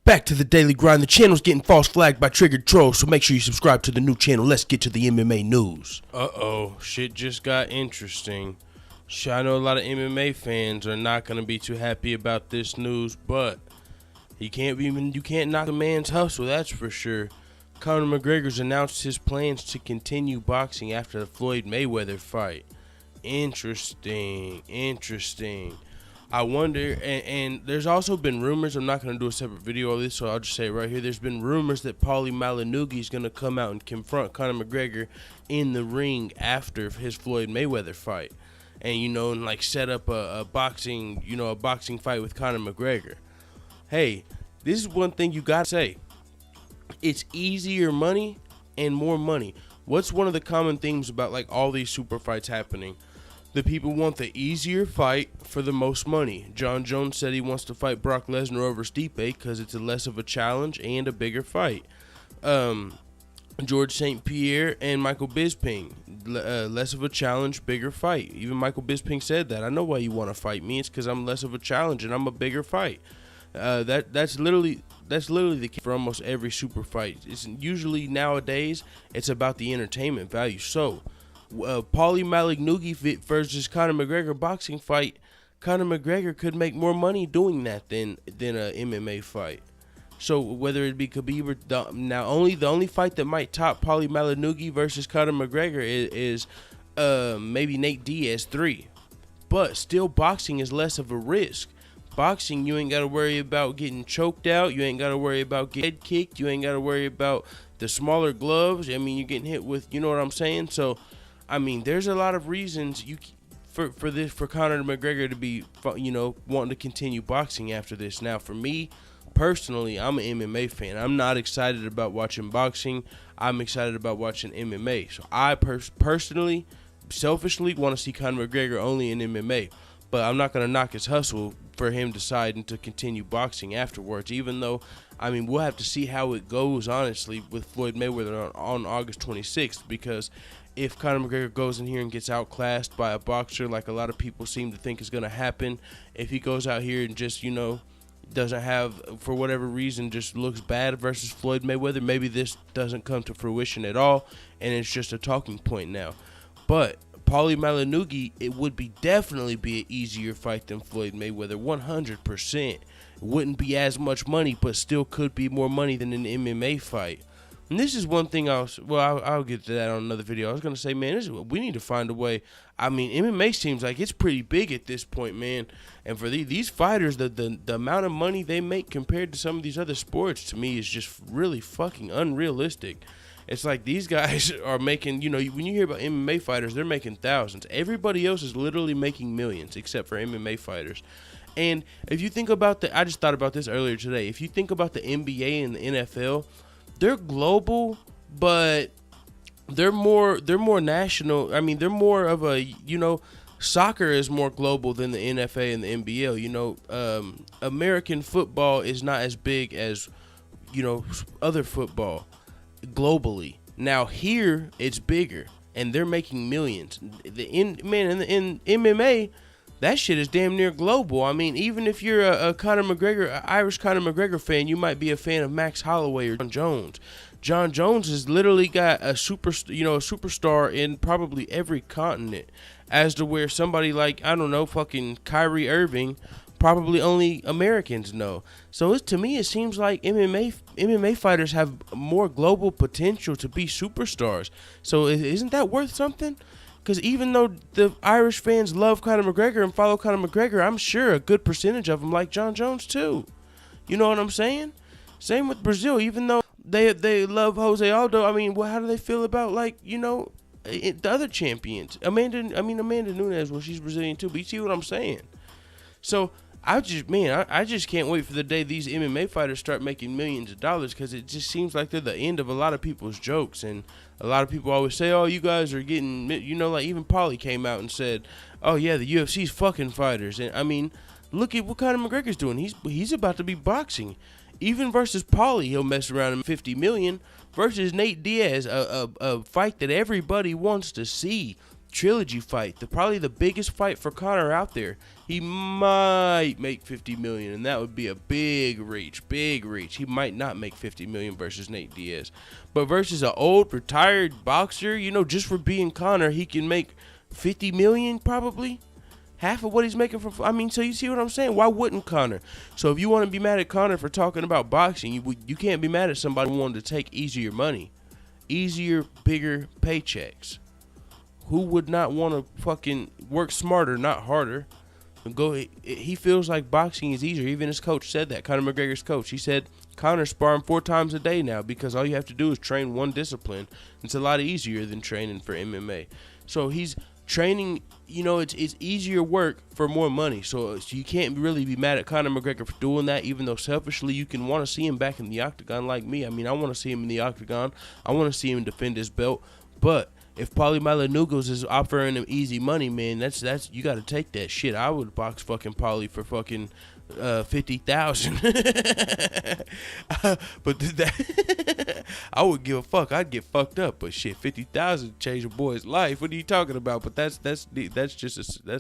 Back to the daily grind. The channel's getting false flagged by triggered trolls, so make sure you subscribe to the new channel. Let's get to the MMA news. Shit just got interesting. I know a lot of MMA fans are not going to be too happy about this news, but you can't knock a man's hustle, that's for sure. Conor McGregor's announced his plans to continue boxing after the Floyd Mayweather fight. Interesting. I wonder, and there's also been rumors, I'm not going to do a separate video of this, so I'll just say it right here. There's been rumors that Paulie Malignaggi is going to come out and confront Conor McGregor in the ring after his Floyd Mayweather fight. And, like set up a boxing fight with Conor McGregor. Hey, this is one thing you got to say. It's easier money and more money. What's one of the common themes about like all these super fights happening? The people want the easier fight for the most money. John Jones said he wants to fight Brock Lesnar over Stipe because it's less of a challenge and a bigger fight. George St. Pierre and Michael Bisping, less of a challenge, bigger fight. Even Michael Bisping said that. I know why you want to fight me. It's because I'm less of a challenge and I'm a bigger fight. That's literally the key for almost every super fight. It's usually nowadays it's about the entertainment value. So, Paulie Malignaggi versus Conor McGregor boxing fight, Conor McGregor could make more money doing that than a MMA fight. So whether it be Khabib or the only fight that might top Paulie Malignaggi versus Conor McGregor is maybe Nate Diaz 3, but still boxing is less of a risk. Boxing, you ain't got to worry about getting choked out. You ain't got to worry about getting head kicked. You ain't got to worry about the smaller gloves. I mean, you're getting hit with, you know what I'm saying? So, I mean, there's a lot of reasons for Conor McGregor to be, wanting to continue boxing after this. Now, for me, personally, I'm an MMA fan. I'm not excited about watching boxing. I'm excited about watching MMA. So, I personally, selfishly, want to see Conor McGregor only in MMA. But I'm not going to knock his hustle for him deciding to continue boxing afterwards, even though, I mean, we'll have to see how it goes, honestly, with Floyd Mayweather on August 26th, because if Conor McGregor goes in here and gets outclassed by a boxer like a lot of people seem to think is going to happen, if he goes out here and just, doesn't have, for whatever reason, just looks bad versus Floyd Mayweather, maybe this doesn't come to fruition at all, and it's just a talking point now. But Paulie Malignaggi, it would definitely be an easier fight than Floyd Mayweather, 100%. It wouldn't be as much money, but still could be more money than an MMA fight. And this is one thing I'll get to that on another video. I was going to say, man, we need to find a way. I mean, MMA seems like it's pretty big at this point, man. And for these fighters, the amount of money they make compared to some of these other sports, to me, is just really fucking unrealistic. It's like these guys are making, when you hear about MMA fighters, they're making thousands. Everybody else is literally making millions except for MMA fighters. And if you think about I just thought about this earlier today. If you think about the NBA and the NFL, they're global, but they're more national. I mean, they're more of a, soccer is more global than the NFL and the NBL. American football is not as big as, other football globally. Now here it's bigger and they're making millions. In MMA, that shit is damn near global. I mean, even if you're a Conor McGregor, Irish Conor McGregor fan, you might be a fan of Max Holloway or John Jones. John Jones has literally got a superstar in probably every continent, as to where somebody like, I don't know, fucking Kyrie Irving, probably only Americans know. So to me, it seems like MMA fighters have more global potential to be superstars. So isn't that worth something? Because even though the Irish fans love Conor McGregor and follow Conor McGregor, I'm sure a good percentage of them like John Jones too. You know what I'm saying? Same with Brazil. Even though they love Jose Aldo, I mean, how do they feel about, like, the other champions? Amanda Nunes, well, she's Brazilian too. But you see what I'm saying? So I just can't wait for the day these MMA fighters start making millions of dollars, because it just seems like they're the end of a lot of people's jokes. And a lot of people always say, oh, you guys are getting, like even Paulie came out and said, oh yeah, the UFC's fucking fighters. And I mean, look at what Conor McGregor's doing. He's about to be boxing. Even versus Paulie, he'll mess around in $50 million. Versus Nate Diaz, a fight that everybody wants to see. trilogy fight, probably the biggest fight for Conor out there, he might make 50 million, and that would be a big reach. He might not make 50 million versus Nate Diaz, but versus an old retired boxer, just for being Conor, he can make 50 million probably. Half of what he's making from, so you see what I'm saying? Why wouldn't Conor? So if you want to be mad at Conor for talking about boxing, you can't be mad at somebody who wanted to take easier money, easier, bigger paychecks. Who would not want to fucking work smarter, not harder? He feels like boxing is easier. Even his coach said that. Conor McGregor's coach. He said Conor's sparring 4 times a day now because all you have to do is train one discipline. It's a lot easier than training for MMA. So he's training. It's easier work for more money. So you can't really be mad at Conor McGregor for doing that. Even though selfishly you can want to see him back in the octagon like me. I want to see him in the octagon. I want to see him defend his belt. But if Paulie Malignagos is offering him easy money, man, that's you got to take that shit. I would box fucking Paulie for fucking 50,000. But I would give a fuck. I'd get fucked up. But shit, 50,000 change a boy's life. What are you talking about? But that's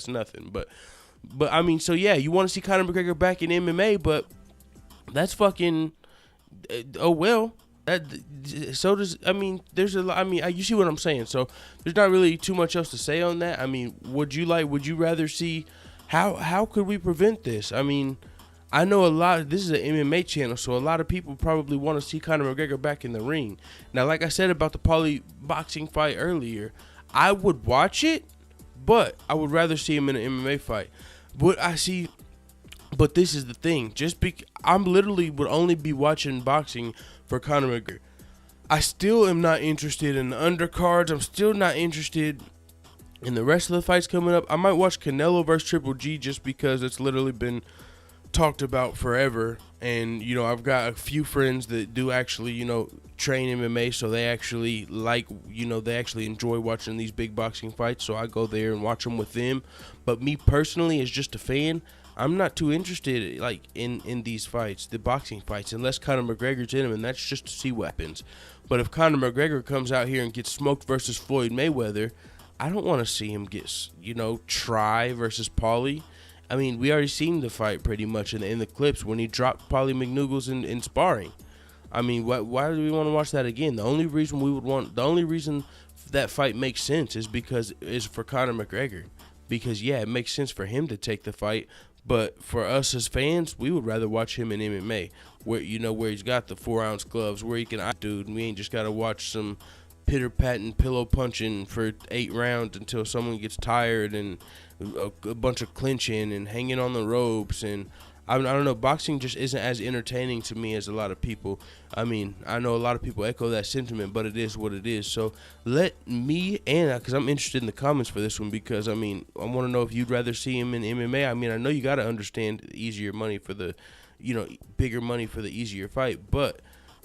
nothing. But so yeah, you want to see Conor McGregor back in MMA, but that's fucking oh well. So does there's a lot. You see what I'm saying. So there's not really too much else to say on that. Would you rather see how could we prevent this? I know a lot. This is an MMA channel, so a lot of people probably want to see Conor McGregor back in the ring. Now, like I said about the Paulie boxing fight earlier, I would watch it, but I would rather see him in an MMA fight. But this is the thing. I'm literally would only be watching boxing for Conor McGregor. I still am not interested in the undercards. I'm still not interested in the rest of the fights coming up. I might watch Canelo versus Triple G just because it's literally been talked about forever. And, I've got a few friends that do actually, train MMA. So they actually they actually enjoy watching these big boxing fights. So I go there and watch them with them. But me personally, as just a fan, I'm not too interested in these fights, the boxing fights, unless Conor McGregor's in them, and that's just to see what happens. But if Conor McGregor comes out here and gets smoked versus Floyd Mayweather, I don't want to see him get, try versus Paulie. We already seen the fight pretty much in the clips when he dropped Paulie Malignagos in sparring. Why do we want to watch that again? The only reason that fight makes sense is for Conor McGregor. Because, yeah, it makes sense for him to take the fight. But for us as fans, we would rather watch him in MMA, where he's got the 4-ounce gloves, where he can dude, and we ain't just gotta watch some pitter-patting pillow punching for 8 rounds until someone gets tired and a bunch of clinching and hanging on the ropes. And I don't know, boxing just isn't as entertaining to me as a lot of people. I know a lot of people echo that sentiment, but it is what it is. So let me, because I'm interested in the comments for this one, because I want to know if you'd rather see him in MMA. I know you got to understand easier money for the, bigger money for the easier fight. But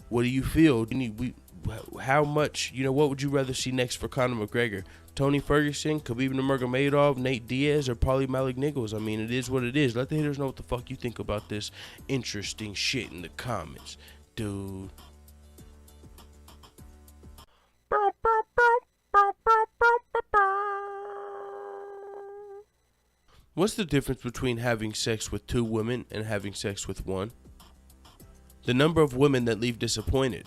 what do you feel? How much, what would you rather see next for Conor McGregor? Tony Ferguson, Khabib Nurmagomedov, Nate Diaz, or Paulie Malignagos? It is what it is. Let the haters know what the fuck you think about this interesting shit in the comments, dude. What's the difference between having sex with 2 women and having sex with 1? The number of women that leave disappointed.